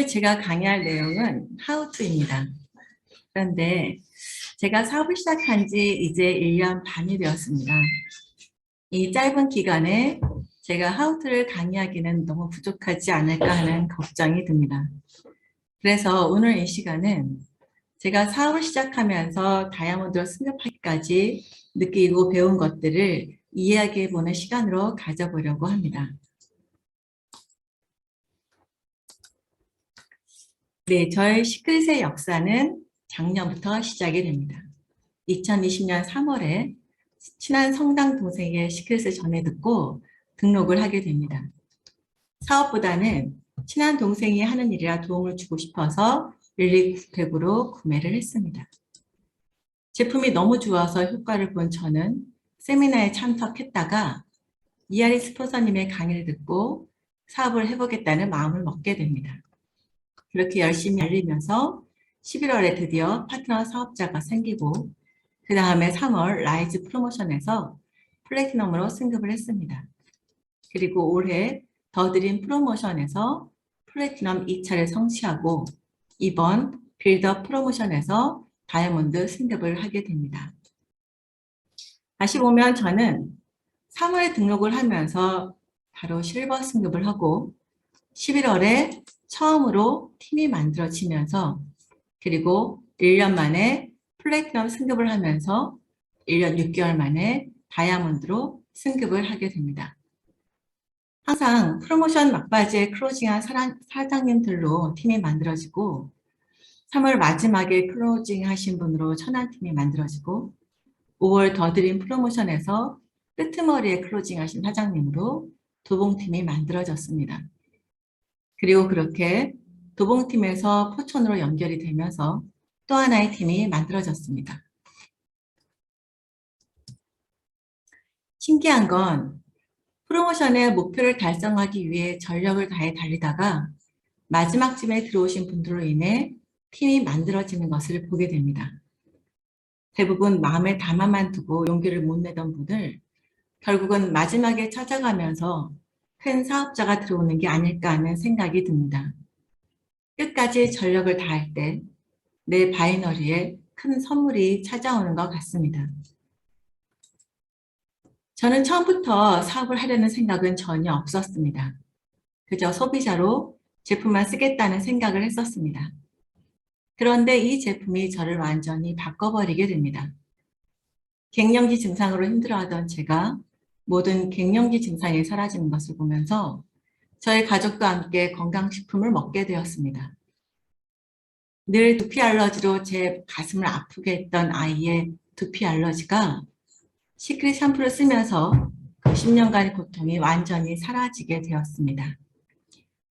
오늘 제가 강의할 내용은 How to입니다. 그런데 제가 사업을 시작한 지 이제 1년 반이 되었습니다. 이 짧은 기간에 제가 How to를 강의하기는 너무 부족하지 않을까 하는 걱정이 듭니다. 그래서 오늘 이 시간은 제가 사업을 시작하면서 다이아몬드로 승급하기까지 느끼고 배운 것들을 이야기해보는 시간으로 가져보려고 합니다. 네, 저의 시크릿의 역사는 작년부터 시작이 됩니다. 2020년 3월에 친한 성당 동생의 시크릿을 전해 듣고 등록을 하게 됩니다. 사업보다는 친한 동생이 하는 일이라 도움을 주고 싶어서 11900으로 구매를 했습니다. 제품이 너무 좋아서 효과를 본 저는 세미나에 참석했다가 이하리 스폰서님의 강의를 듣고 사업을 해보겠다는 마음을 먹게 됩니다. 그렇게 열심히 알리면서 11월에 드디어 파트너 사업자가 생기고 그 다음에 3월 라이즈 프로모션에서 플래티넘으로 승급을 했습니다. 그리고 올해 더드림 프로모션에서 플래티넘 2차를 성취하고 이번 빌더 프로모션에서 다이아몬드 승급을 하게 됩니다. 다시 보면 저는 3월에 등록을 하면서 바로 실버 승급을 하고 11월에 처음으로 팀이 만들어지면서 그리고 1년 만에 플래티넘 승급을 하면서 1년 6개월 만에 다이아몬드로 승급을 하게 됩니다. 항상 프로모션 막바지에 클로징한 사장님들로 팀이 만들어지고 3월 마지막에 클로징 하신 분으로 천안팀이 만들어지고 5월 더드림 프로모션에서 끄트머리에 클로징 하신 사장님으로 도봉팀이 만들어졌습니다. 그리고 그렇게 도봉팀에서 포천으로 연결이 되면서 또 하나의 팀이 만들어졌습니다. 신기한 건 프로모션의 목표를 달성하기 위해 전력을 다해 달리다가 마지막쯤에 들어오신 분들로 인해 팀이 만들어지는 것을 보게 됩니다. 대부분 마음에 담아만 두고 용기를 못 내던 분들 결국은 마지막에 찾아가면서 큰 사업자가 들어오는 게 아닐까 하는 생각이 듭니다. 끝까지 전력을 다할 때 내 바이너리에 큰 선물이 찾아오는 것 같습니다. 저는 처음부터 사업을 하려는 생각은 전혀 없었습니다. 그저 소비자로 제품만 쓰겠다는 생각을 했었습니다. 그런데 이 제품이 저를 완전히 바꿔버리게 됩니다. 갱년기 증상으로 힘들어하던 제가 모든 갱년기 증상이 사라지는 것을 보면서 저희 가족과 함께 건강식품을 먹게 되었습니다. 늘 두피 알러지로 제 가슴을 아프게 했던 아이의 두피 알러지가 시크릿 샴푸를 쓰면서 그 10년간의 고통이 완전히 사라지게 되었습니다.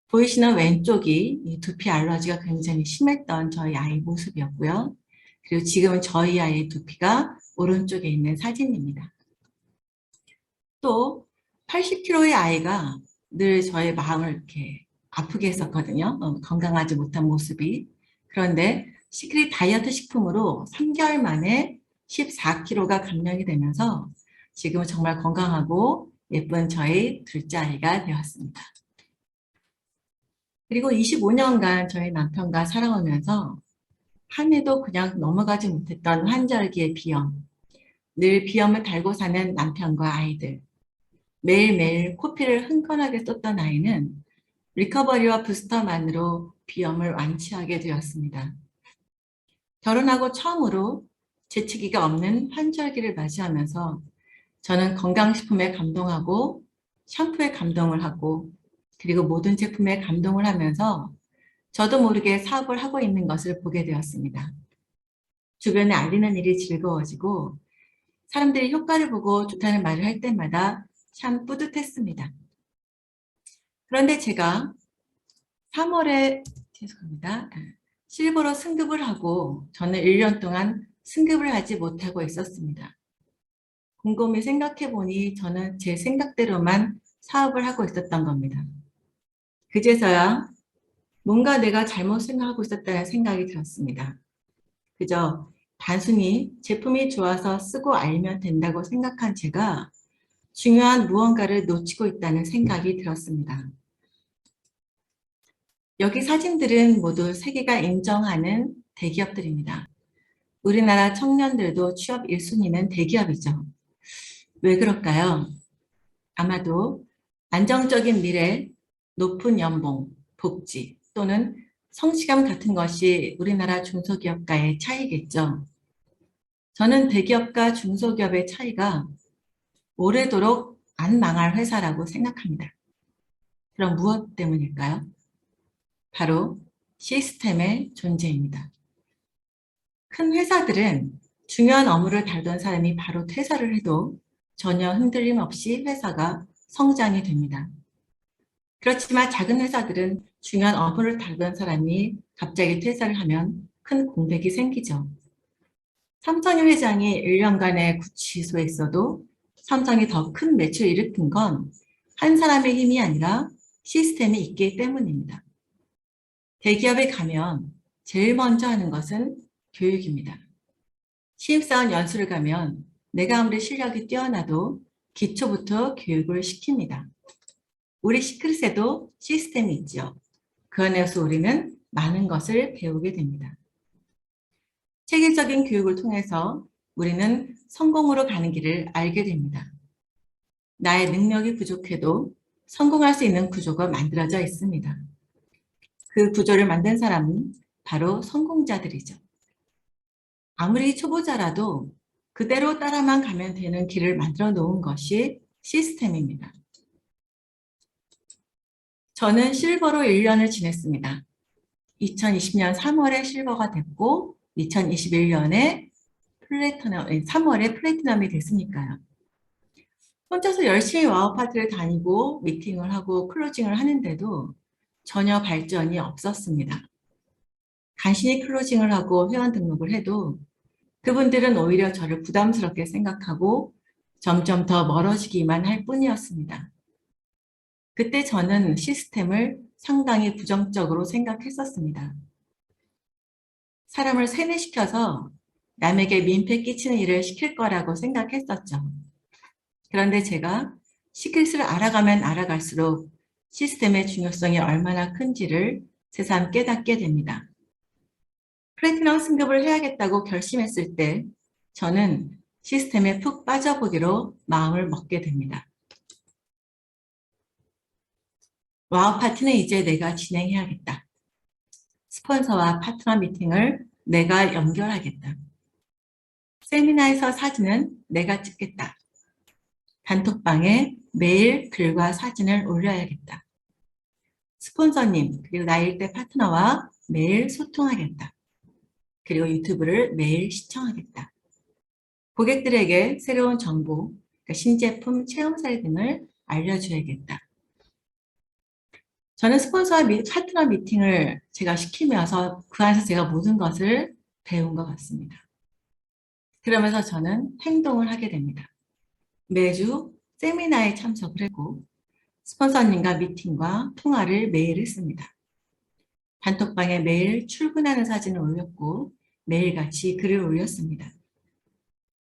보이시는 왼쪽이 이 두피 알러지가 굉장히 심했던 저희 아이 모습이었고요. 그리고 지금은 저희 아이의 두피가 오른쪽에 있는 사진입니다. 또 80kg의 아이가 늘 저의 마음을 이렇게 아프게 했었거든요. 건강하지 못한 모습이. 그런데 시크릿 다이어트 식품으로 3개월 만에 14kg가 감량이 되면서 지금은 정말 건강하고 예쁜 저희 둘째 아이가 되었습니다. 그리고 25년간 저희 남편과 살아오면서 한 해도 그냥 넘어가지 못했던 환절기의 비염, 늘 비염을 달고 사는 남편과 아이들, 매일매일 코피를 흥건하게 썼던 아이는 리커버리와 부스터만으로 비염을 완치하게 되었습니다. 결혼하고 처음으로 재치기가 없는 환절기를 맞이하면서 저는 건강식품에 감동하고 샴푸에 감동을 하고 그리고 모든 제품에 감동을 하면서 저도 모르게 사업을 하고 있는 것을 보게 되었습니다. 주변에 알리는 일이 즐거워지고 사람들이 효과를 보고 좋다는 말을 할 때마다 참 뿌듯했습니다. 그런데 제가 3월에 죄송합니다. 실버로 승급을 하고 저는 1년 동안 승급을 하지 못하고 있었습니다. 곰곰이 생각해 보니 저는 제 생각대로만 사업을 하고 있었던 겁니다. 그제서야 뭔가 내가 잘못 생각하고 있었다는 생각이 들었습니다. 그저 단순히 제품이 좋아서 쓰고 알면 된다고 생각한 제가 중요한 무언가를 놓치고 있다는 생각이 들었습니다. 여기 사진들은 모두 세계가 인정하는 대기업들입니다. 우리나라 청년들도 취업 1순위는 대기업이죠. 왜 그럴까요? 아마도 안정적인 미래, 높은 연봉, 복지 또는 성취감 같은 것이 우리나라 중소기업과의 차이겠죠. 저는 대기업과 중소기업의 차이가 오래도록 안 망할 회사라고 생각합니다. 그럼 무엇 때문일까요? 바로 시스템의 존재입니다. 큰 회사들은 중요한 업무를 다루던 사람이 바로 퇴사를 해도 전혀 흔들림 없이 회사가 성장이 됩니다. 그렇지만 작은 회사들은 중요한 업무를 다루던 사람이 갑자기 퇴사를 하면 큰 공백이 생기죠. 삼성의 회장이 1년간의 구치소에 있어도 삼성이 더 큰 매출을 일으킨 건 한 사람의 힘이 아니라 시스템이 있기 때문입니다. 대기업에 가면 제일 먼저 하는 것은 교육입니다. 신입사원 연수를 가면 내가 아무리 실력이 뛰어나도 기초부터 교육을 시킵니다. 우리 시크릿에도 시스템이 있죠. 그 안에서 우리는 많은 것을 배우게 됩니다. 체계적인 교육을 통해서 우리는 성공으로 가는 길을 알게 됩니다. 나의 능력이 부족해도 성공할 수 있는 구조가 만들어져 있습니다. 그 구조를 만든 사람은 바로 성공자들이죠. 아무리 초보자라도 그대로 따라만 가면 되는 길을 만들어 놓은 것이 시스템입니다. 저는 실버로 1년을 지냈습니다. 2020년 3월에 실버가 됐고 2021년에 3월에 플래티넘이 됐으니까요. 혼자서 열심히 와우 파티를 다니고 미팅을 하고 클로징을 하는데도 전혀 발전이 없었습니다. 간신히 클로징을 하고 회원 등록을 해도 그분들은 오히려 저를 부담스럽게 생각하고 점점 더 멀어지기만 할 뿐이었습니다. 그때 저는 시스템을 상당히 부정적으로 생각했었습니다. 사람을 세뇌시켜서 남에게 민폐 끼치는 일을 시킬 거라고 생각했었죠. 그런데 제가 시크릿을 알아가면 알아갈수록 시스템의 중요성이 얼마나 큰지를 새삼 깨닫게 됩니다. 플래티넘 승급을 해야겠다고 결심했을 때 저는 시스템에 푹 빠져보기로 마음을 먹게 됩니다. 와우 파티는 이제 내가 진행해야겠다. 스폰서와 파트너 미팅을 내가 연결하겠다. 세미나에서 사진은 내가 찍겠다. 단톡방에 매일 글과 사진을 올려야겠다. 스폰서님, 그리고 나의 1대 파트너와 매일 소통하겠다. 그리고 유튜브를 매일 시청하겠다. 고객들에게 새로운 정보, 그러니까 신제품 체험 사례 등을 알려줘야겠다. 저는 스폰서와 파트너 미팅을 제가 시키면서 그 안에서 제가 모든 것을 배운 것 같습니다. 그러면서 저는 행동을 하게 됩니다. 매주 세미나에 참석을 했고 스폰서님과 미팅과 통화를 매일 했습니다. 단톡방에 매일 출근하는 사진을 올렸고 매일같이 글을 올렸습니다.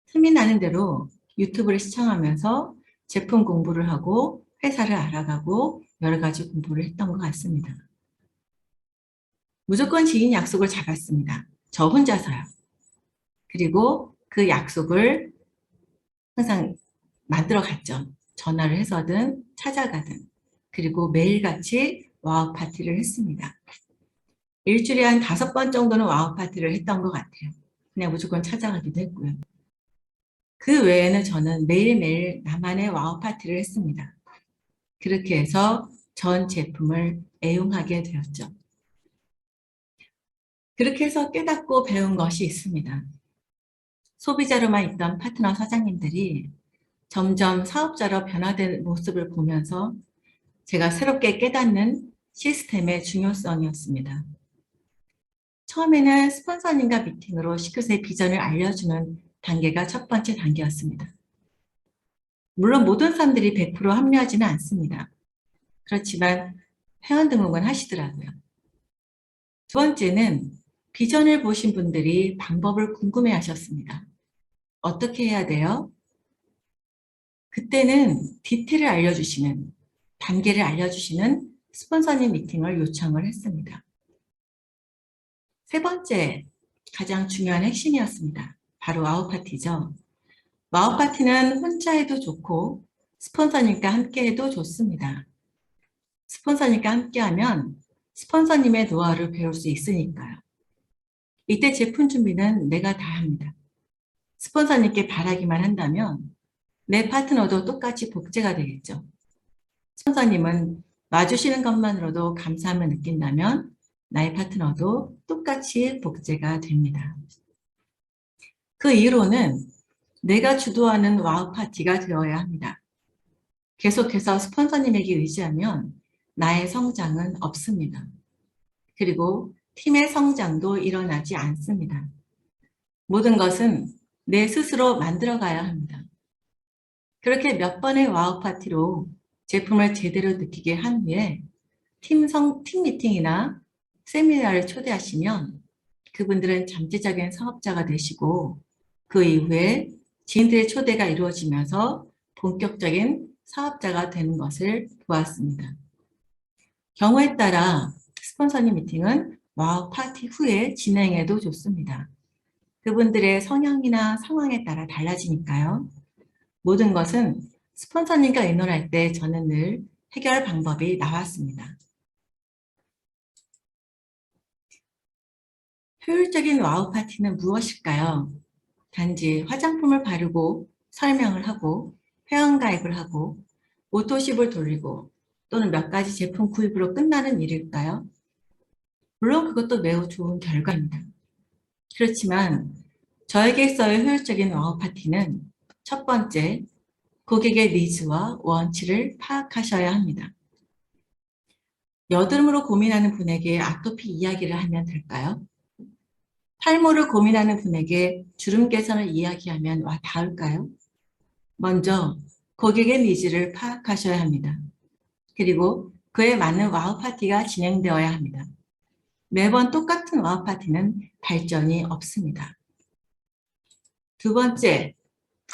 틈이 나는 대로 유튜브를 시청하면서 제품 공부를 하고 회사를 알아가고 여러 가지 공부를 했던 것 같습니다. 무조건 지인 약속을 잡았습니다. 저 혼자서요. 그리고 그 약속을 항상 만들어 갔죠. 전화를 해서든 찾아가든. 그리고 매일같이 와우 파티를 했습니다. 일주일에 한 5번 정도는 와우 파티를 했던 것 같아요. 그냥 무조건 찾아가기도 했고요. 그 외에는 저는 매일매일 나만의 와우 파티를 했습니다. 그렇게 해서 전 제품을 애용하게 되었죠. 그렇게 해서 깨닫고 배운 것이 있습니다. 소비자로만 있던 파트너 사장님들이 점점 사업자로 변화된 모습을 보면서 제가 새롭게 깨닫는 시스템의 중요성이었습니다. 처음에는 스폰서님과 미팅으로 시크릿의 비전을 알려주는 단계가 첫 번째 단계였습니다. 물론 모든 사람들이 100% 합류하지는 않습니다. 그렇지만 회원 등록은 하시더라고요. 두 번째는 비전을 보신 분들이 방법을 궁금해 하셨습니다. 어떻게 해야 돼요? 그때는 디테일을 알려주시는, 단계를 알려주시는 스폰서님 미팅을 요청을 했습니다. 세 번째, 가장 중요한 핵심이었습니다. 바로 와우 파티죠. 와우 파티는 혼자 해도 좋고 스폰서님과 함께 해도 좋습니다. 스폰서님과 함께하면 스폰서님의 노하우를 배울 수 있으니까요. 이때 제품 준비는 내가 다 합니다. 스폰서님께 바라기만 한다면 내 파트너도 똑같이 복제가 되겠죠. 스폰서님은 와주시는 것만으로도 감사함을 느낀다면 나의 파트너도 똑같이 복제가 됩니다. 그 이후로는 내가 주도하는 와우 파티가 되어야 합니다. 계속해서 스폰서님에게 의지하면 나의 성장은 없습니다. 그리고 팀의 성장도 일어나지 않습니다. 모든 것은 내 스스로 만들어가야 합니다. 그렇게 몇 번의 와우 파티로 제품을 제대로 느끼게 한 후에 팀 미팅이나 세미나를 초대하시면 그분들은 잠재적인 사업자가 되시고 그 이후에 지인들의 초대가 이루어지면서 본격적인 사업자가 되는 것을 보았습니다. 경우에 따라 스폰서님 미팅은 와우 파티 후에 진행해도 좋습니다. 그분들의 성향이나 상황에 따라 달라지니까요. 모든 것은 스폰서님과 의논할 때 저는 늘 해결 방법이 나왔습니다. 효율적인 와우 파티는 무엇일까요? 단지 화장품을 바르고 설명을 하고 회원가입을 하고 오토십을 돌리고 또는 몇 가지 제품 구입으로 끝나는 일일까요? 물론 그것도 매우 좋은 결과입니다. 그렇지만 저에게 있어의 효율적인 와우 파티는 첫 번째, 고객의 니즈와 원치를 파악하셔야 합니다. 여드름으로 고민하는 분에게 아토피 이야기를 하면 될까요? 탈모를 고민하는 분에게 주름 개선을 이야기하면 와 닿을까요? 먼저 고객의 니즈를 파악하셔야 합니다. 그리고 그에 맞는 와우 파티가 진행되어야 합니다. 매번 똑같은 와우 파티는 발전이 없습니다. 두 번째,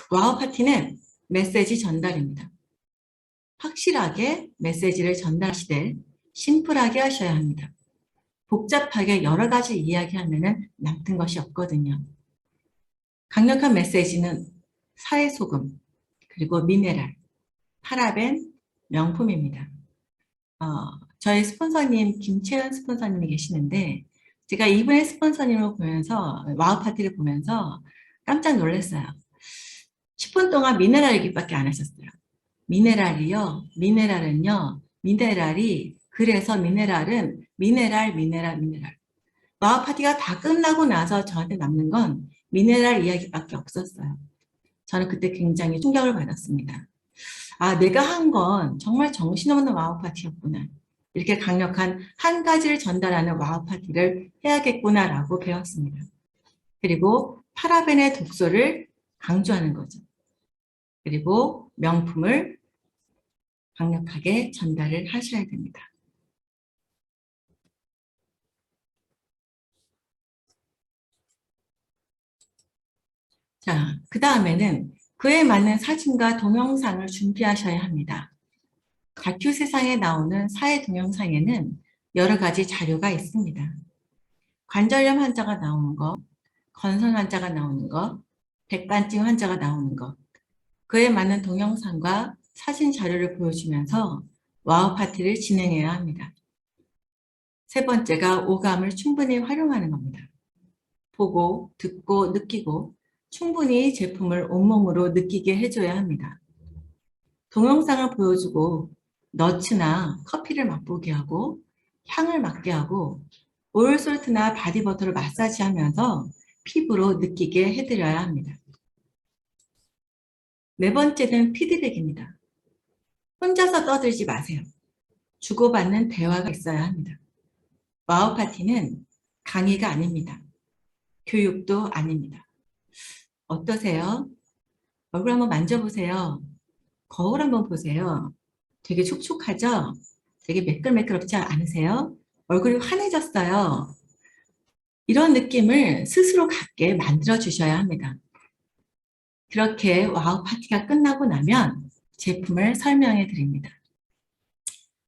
와우 파티는 메시지 전달입니다. 확실하게 메시지를 전달하시되 심플하게 하셔야 합니다. 복잡하게 여러 가지 이야기하면 남는 것이 없거든요. 강력한 메시지는 사회소금, 그리고 미네랄, 파라벤, 명품입니다. 저희 스폰서님, 김채연 스폰서님이 계시는데 제가 이분의 스폰서님을 보면서 와우 파티를 보면서 깜짝 놀랐어요. 10분 동안 미네랄 얘기밖에 안 하셨어요. 미네랄이 그래서 미네랄. 와우 파티가 다 끝나고 나서 저한테 남는 건 미네랄 이야기밖에 없었어요. 저는 그때 굉장히 충격을 받았습니다. 아, 내가 한 건 정말 정신없는 와우 파티였구나. 이렇게 강력한 한 가지를 전달하는 와우 파티를 해야겠구나라고 배웠습니다. 그리고 파라벤의 독소를 강조하는 거죠. 그리고 명품을 강력하게 전달을 하셔야 됩니다. 자, 그 다음에는 그에 맞는 사진과 동영상을 준비하셔야 합니다. 다큐 세상에 나오는 사회 동영상에는 여러 가지 자료가 있습니다. 관절염 환자가 나오는 것, 건선 환자가 나오는 것, 백반증 환자가 나오는 것, 그에 맞는 동영상과 사진 자료를 보여주면서 와우 파티를 진행해야 합니다. 세 번째가 오감을 충분히 활용하는 겁니다. 보고, 듣고, 느끼고 충분히 제품을 온몸으로 느끼게 해줘야 합니다. 동영상을 보여주고 너츠나 커피를 맛보게 하고 향을 맡게 하고 오일솔트나 바디버터를 마사지하면서 피부로 느끼게 해드려야 합니다. 네 번째는 피드백입니다. 혼자서 떠들지 마세요. 주고받는 대화가 있어야 합니다. 와우 파티는 강의가 아닙니다. 교육도 아닙니다. 어떠세요? 얼굴 한번 만져보세요. 거울 한번 보세요. 되게 촉촉하죠? 되게 매끌매끌하지 않으세요? 얼굴이 환해졌어요. 이런 느낌을 스스로 갖게 만들어 주셔야 합니다. 그렇게 와우 파티가 끝나고 나면 제품을 설명해 드립니다.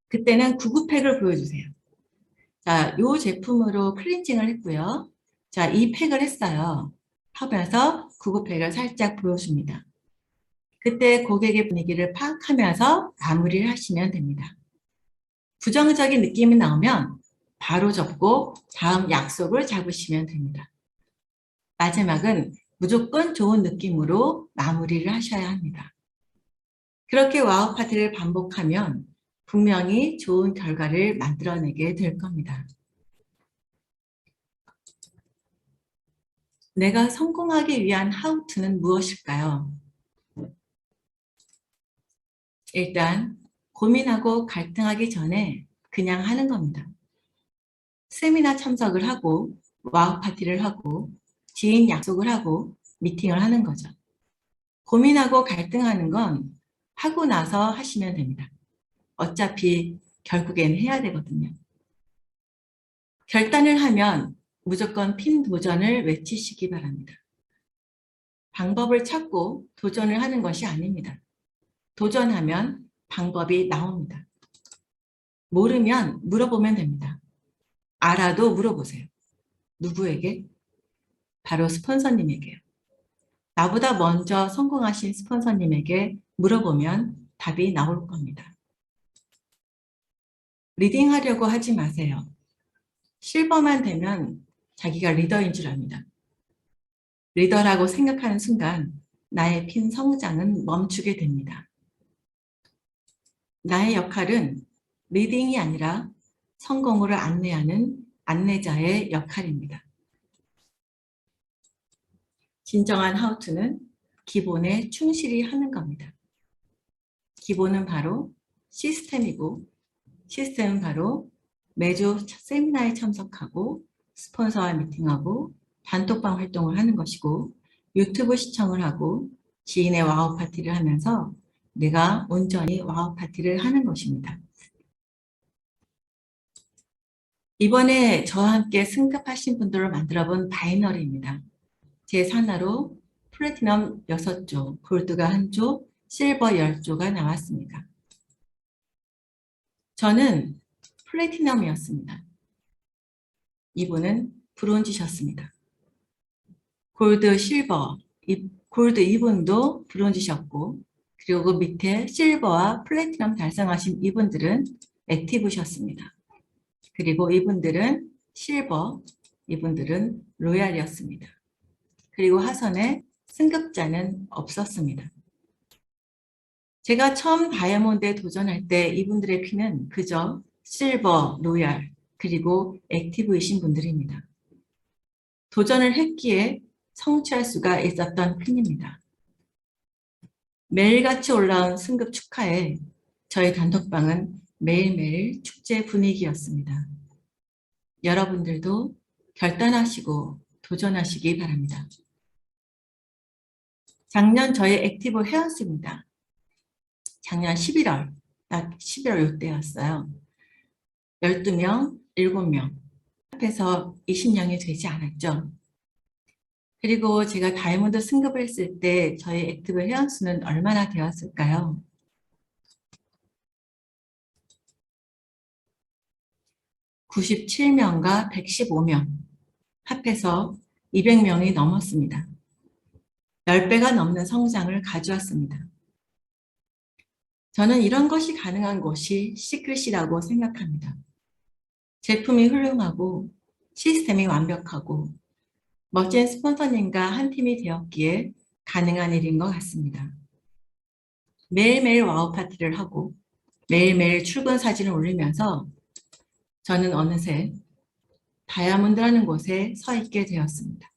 그때는 구구팩을 보여주세요. 자, 이 제품으로 클렌징을 했고요. 자, 이 팩을 했어요. 하면서 구구팩을 살짝 보여줍니다. 그때 고객의 분위기를 파악하면서 마무리를 하시면 됩니다. 부정적인 느낌이 나오면 바로 접고 다음 약속을 잡으시면 됩니다. 마지막은 무조건 좋은 느낌으로 마무리를 하셔야 합니다. 그렇게 와우 파티를 반복하면 분명히 좋은 결과를 만들어내게 될 겁니다. 내가 성공하기 위한 하우투는 무엇일까요? 일단 고민하고 갈등하기 전에 그냥 하는 겁니다. 세미나 참석을 하고 와우 파티를 하고 지인 약속을 하고 미팅을 하는 거죠. 고민하고 갈등하는 건 하고 나서 하시면 됩니다. 어차피 결국엔 해야 되거든요. 결단을 하면 무조건 핀 도전을 외치시기 바랍니다. 방법을 찾고 도전을 하는 것이 아닙니다. 도전하면 방법이 나옵니다. 모르면 물어보면 됩니다. 알아도 물어보세요. 누구에게? 바로 스폰서님에게요. 나보다 먼저 성공하신 스폰서님에게 물어보면 답이 나올 겁니다. 리딩하려고 하지 마세요. 실버만 되면 자기가 리더인 줄 압니다. 리더라고 생각하는 순간 나의 핀 성장은 멈추게 됩니다. 나의 역할은 리딩이 아니라 성공으로 안내하는 안내자의 역할입니다. 진정한 하우투는 기본에 충실히 하는 겁니다. 기본은 바로 시스템이고 시스템은 바로 매주 세미나에 참석하고 스폰서와 미팅하고 단톡방 활동을 하는 것이고 유튜브 시청을 하고 지인의 와우 파티를 하면서 내가 온전히 와우 파티를 하는 것입니다. 이번에 저와 함께 승급하신 분들을 만들어 본 바이너리입니다. 제 산하로 플래티넘 6조, 골드가 1조, 실버 10조가 나왔습니다. 저는 플래티넘이었습니다. 이분은 브론즈셨습니다. 골드, 실버, 골드 이분도 브론즈셨고 그리고 그 밑에 실버와 플래티넘 달성하신 이분들은 액티브셨습니다. 그리고 이분들은 실버, 이분들은 로얄이었습니다. 그리고 하선에 승급자는 없었습니다. 제가 처음 다이아몬드에 도전할 때 이분들의 피는 그저 실버, 로얄, 그리고 액티브이신 분들입니다. 도전을 했기에 성취할 수가 있었던 핀입니다. 매일같이 올라온 승급 축하에 저희 단톡방은 매일매일 축제 분위기였습니다. 여러분들도 결단하시고 도전하시기 바랍니다. 작년 저희 액티브 회원수입니다. 작년 11월, 딱 11월 이때였어요. 12명, 7명. 합해서 20명이 되지 않았죠. 그리고 제가 다이아몬드 승급을 했을 때 저희 액티브 회원수는 얼마나 되었을까요? 97명과 115명. 합해서 200명이 넘었습니다. 10배가 넘는 성장을 가져왔습니다. 저는 이런 것이 가능한 곳이 시크릿이라고 생각합니다. 제품이 훌륭하고 시스템이 완벽하고 멋진 스폰서님과 한 팀이 되었기에 가능한 일인 것 같습니다. 매일매일 와우 파티를 하고 매일매일 출근 사진을 올리면서 저는 어느새 다이아몬드라는 곳에 서 있게 되었습니다.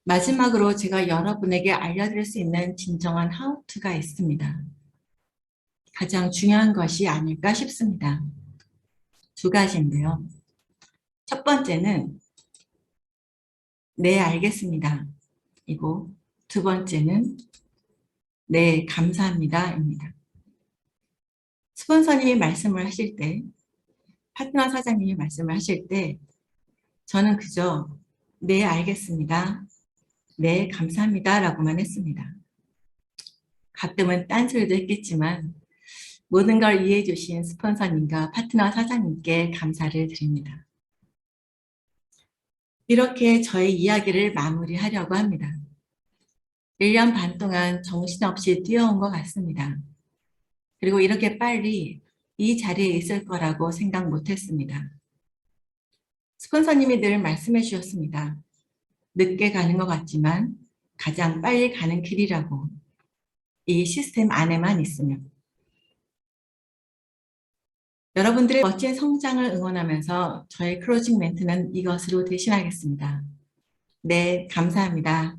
마지막으로 제가 여러분에게 알려드릴 수 있는 진정한 하우투가 있습니다. 가장 중요한 것이 아닐까 싶습니다. 두 가지인데요. 첫 번째는 네, 알겠습니다. 이고 두 번째는 네, 감사합니다. 입니다. 스폰서님이 말씀을 하실 때, 파트너 사장님이 말씀을 하실 때 저는 그저 네, 알겠습니다. 네, 감사합니다. 라고만 했습니다. 가끔은 딴소리도 했겠지만 모든 걸 이해해 주신 스폰서님과 파트너 사장님께 감사를 드립니다. 이렇게 저의 이야기를 마무리하려고 합니다. 1년 반 동안 정신없이 뛰어온 것 같습니다. 그리고 이렇게 빨리 이 자리에 있을 거라고 생각 못했습니다. 스폰서님이 늘 말씀해 주셨습니다. 늦게 가는 것 같지만 가장 빨리 가는 길이라고. 이 시스템 안에만 있으면. 여러분들의 멋진 성장을 응원하면서 저의 클로징 멘트는 이것으로 대신하겠습니다. 네, 감사합니다.